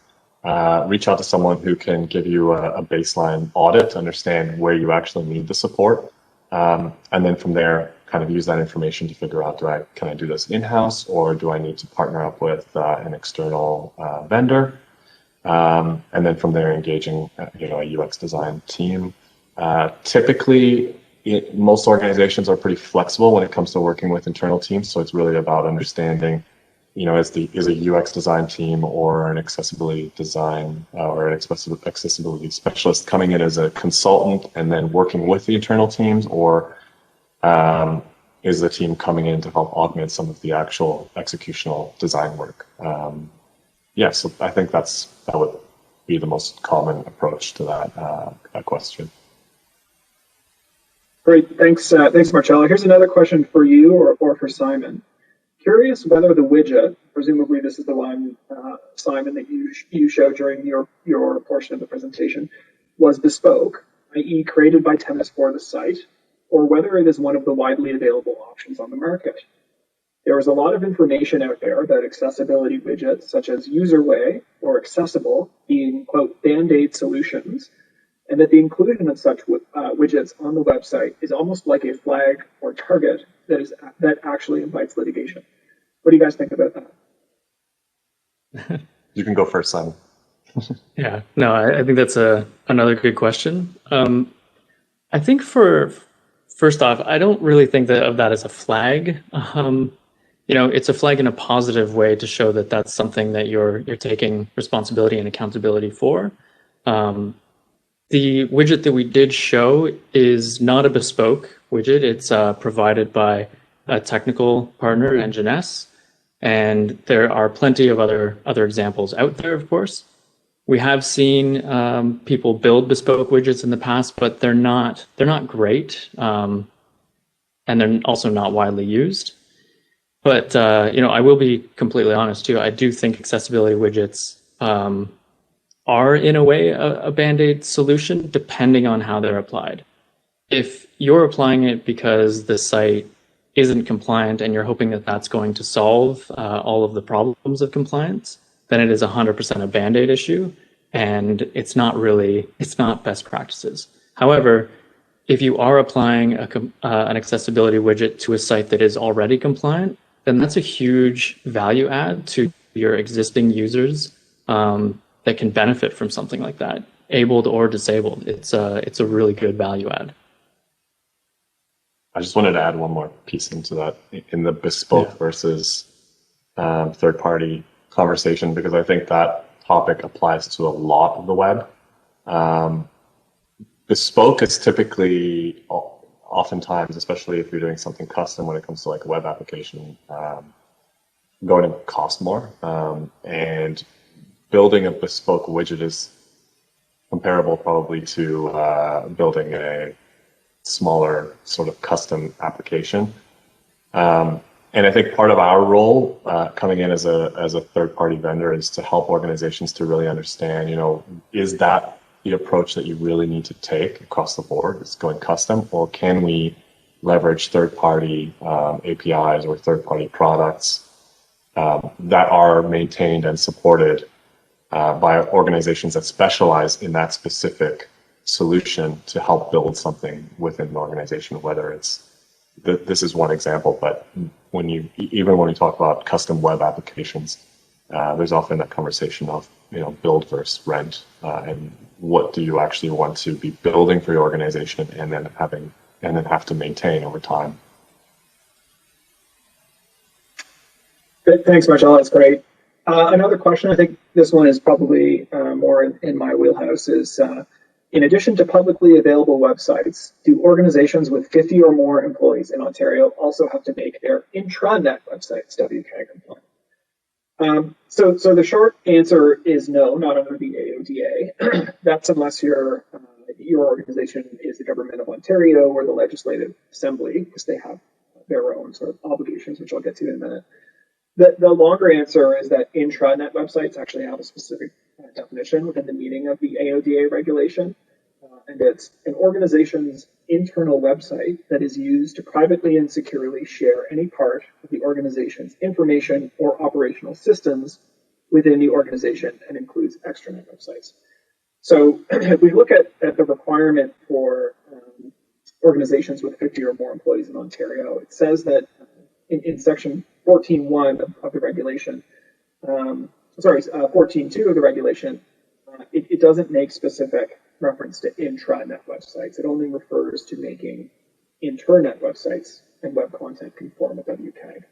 Speaker 2: Reach out to someone who can give you a baseline audit to understand where you actually need the support. And then from there, kind of use that information to figure out, can I do this in-house, or do I need to partner up with an external vendor? And then from there, engaging a UX design team. Typically, most organizations are pretty flexible when it comes to working with internal teams. So it's really about understanding, is a UX design team or an accessibility design or an accessibility specialist coming in as a consultant and then working with the internal teams, or is the team coming in to help augment some of the actual executional design work? So I think that would be the most common approach to that question.
Speaker 1: Great, thanks, Marcello. Here's another question for you or for Symon. Curious whether the widget, presumably this is the one, Symon, that you showed during your portion of the presentation, was bespoke, i.e. created by Tennis for the site, or whether it is one of the widely available options on the market. There is a lot of information out there about accessibility widgets, such as Userway or Accessible, being, quote, band-aid solutions, and that the inclusion of such widgets on the website is almost like a flag or target that actually invites litigation. What do you guys think about that?
Speaker 2: You can go first, Symon.
Speaker 3: Yeah, no, I think that's another good question. I think first off, I don't really think of that as a flag. It's a flag in a positive way to show that that's something that you're taking responsibility and accountability for. The widget that we did show is not a bespoke widget. It's provided by a technical partner, Nginx, and there are plenty of other examples out there, of course. We have seen people build bespoke widgets in the past, but they're not great, and they're also not widely used. But I will be completely honest too. I do think accessibility widgets are in a way a band-aid solution, depending on how they're applied. If you're applying it because the site isn't compliant and you're hoping that that's going to solve all of the problems of compliance, then it is 100% a band-aid issue, and it's not best practices. However, if you are applying an accessibility widget to a site that is already compliant, then that's a huge value add to your existing users that can benefit from something like that, abled or disabled. It's a really good value add.
Speaker 2: I just wanted to add one more piece into that in the bespoke versus third-party conversation, because I think that topic applies to a lot of the web. Bespoke is typically, oftentimes, especially if you're doing something custom when it comes to like a web application, going to cost more. And building a bespoke widget is comparable probably to building a smaller sort of custom application. And I think part of our role coming in as a third-party vendor is to help organizations to really understand, is that the approach that you really need to take across the board? Is going custom, or can we leverage third-party APIs or third-party products that are maintained and supported by organizations that specialize in that specific solution to help build something within an organization, whether it's, this is one example, but even when we talk about custom web applications, there's often that conversation of, build versus rent, and what do you actually want to be building for your organization and then have to maintain over time.
Speaker 1: Thanks, Marcello. That's great. Another question, I think this one is probably more in my wheelhouse, is In addition to publicly available websites, do organizations with 50 or more employees in Ontario also have to make their intranet websites WCAG compliant? So the short answer is no, not under the AODA. That's unless your organization is the Government of Ontario or the Legislative Assembly, because they have their own sort of obligations, which I'll get to in a minute. The longer answer is that intranet websites actually have a specific definition within the meaning of the AODA regulation. And it's an organization's internal website that is used to privately and securely share any part of the organization's information or operational systems within the organization and includes extranet websites. So if we look at the requirement for organizations with 50 or more employees in Ontario, it says that in section 14.1 of the regulation, 14.2 of the regulation, it doesn't make specific reference to intranet websites. It only refers to making internet websites and web content conform with WCAG.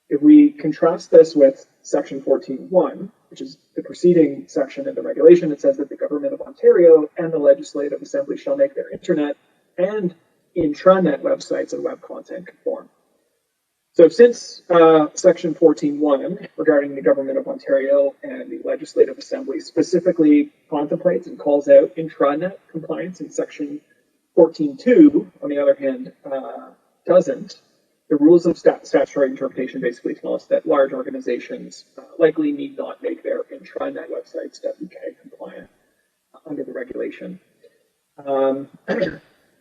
Speaker 1: If we contrast this with section 14.1, which is the preceding section of the regulation, it says that the Government of Ontario and the Legislative Assembly shall make their internet and intranet websites and web content conform. So since section 14.1 regarding the Government of Ontario and the Legislative Assembly specifically contemplates and calls out intranet compliance, and section 14.2, on the other hand, doesn't, the rules of statutory interpretation basically tell us that large organizations likely need not make their intranet websites WCAG compliant under the regulation.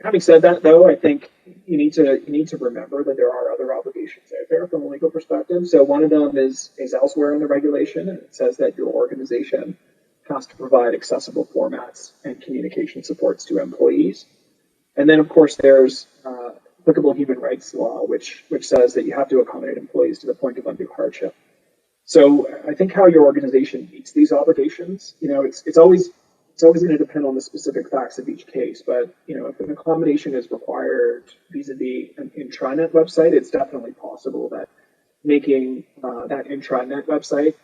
Speaker 1: Having said that, though, I think you need to remember that there are other obligations out there from a legal perspective. So one of them is elsewhere in the regulation, and it says that your organization has to provide accessible formats and communication supports to employees. And then, of course, there's applicable human rights law, which says that you have to accommodate employees to the point of undue hardship. So I think how your organization meets these obligations, it's always going to depend on the specific facts of each case. But if an accommodation is required vis-a-vis an intranet website, it's definitely possible that making that intranet website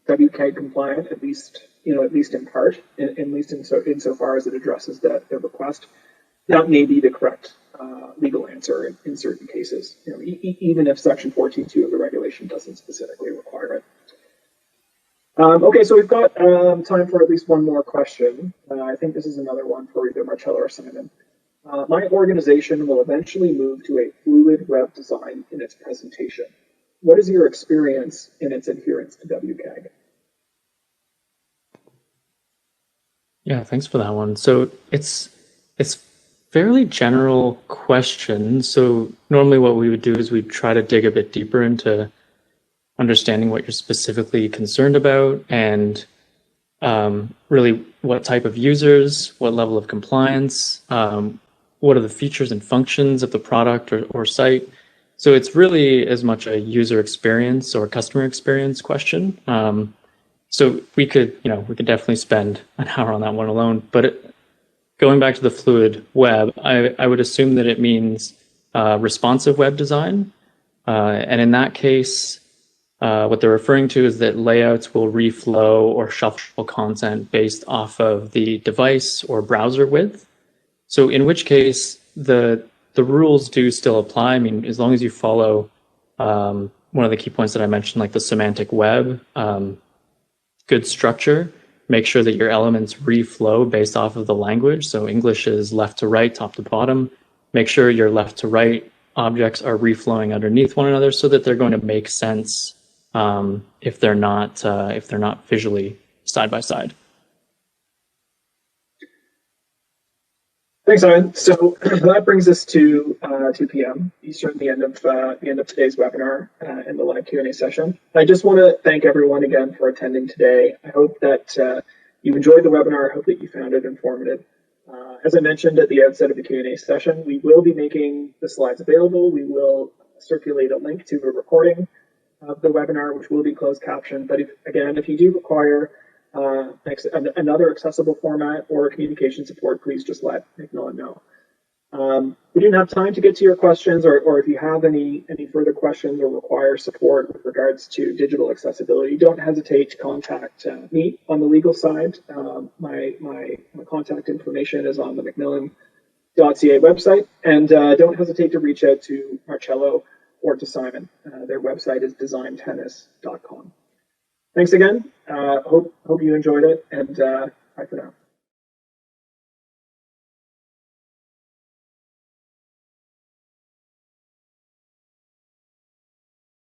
Speaker 1: WCAG compliant, at least in part, at least insofar as it addresses the request, that may be the correct legal answer in certain cases. Even if section 14.2 of the regulation doesn't specifically require it. Okay, so we've got time for at least one more question. I think this is another one for either Marcello or Symon. My organization will eventually move to a fluid web design in its presentation. What is your experience in its adherence to WCAG?
Speaker 3: Yeah, thanks for that one. So it's fairly general question. So normally what we would do is we'd try to dig a bit deeper into understanding what you're specifically concerned about and really what type of users, what level of compliance, what are the features and functions of the product or site. So it's really as much a user experience or customer experience question. So we could definitely spend an hour on that one alone. But going back to the fluid web, I would assume that it means responsive web design. And in that case, what they're referring to is that layouts will reflow or shuffle content based off of the device or browser width. So in which case, the rules do still apply. I mean, as long as you follow one of the key points that I mentioned, like the semantic web, good structure, make sure that your elements reflow based off of the language. So English is left to right, top to bottom. Make sure your left to right objects are reflowing underneath one another so that they're going to make sense if they're not visually side by side.
Speaker 1: Thanks, Simon. So that brings us to 2 p.m. Eastern, the end of today's webinar and the live Q&A session. I just want to thank everyone again for attending today. I hope that you enjoyed the webinar. I hope that you found it informative. As I mentioned at the outset of the Q&A session, we will be making the slides available. We will circulate a link to a recording of the webinar, which will be closed captioned. But if you do require another accessible format or communication support, please just let McMillan know. We didn't have time to get to your questions, or if you have any further questions or require support with regards to digital accessibility, don't hesitate to contact me on the legal side. My contact information is on the McMillan.ca website, and don't hesitate to reach out to Marcello or to Symon. Their website is designtennis.com. Thanks again. Hope you enjoyed it, and bye for now.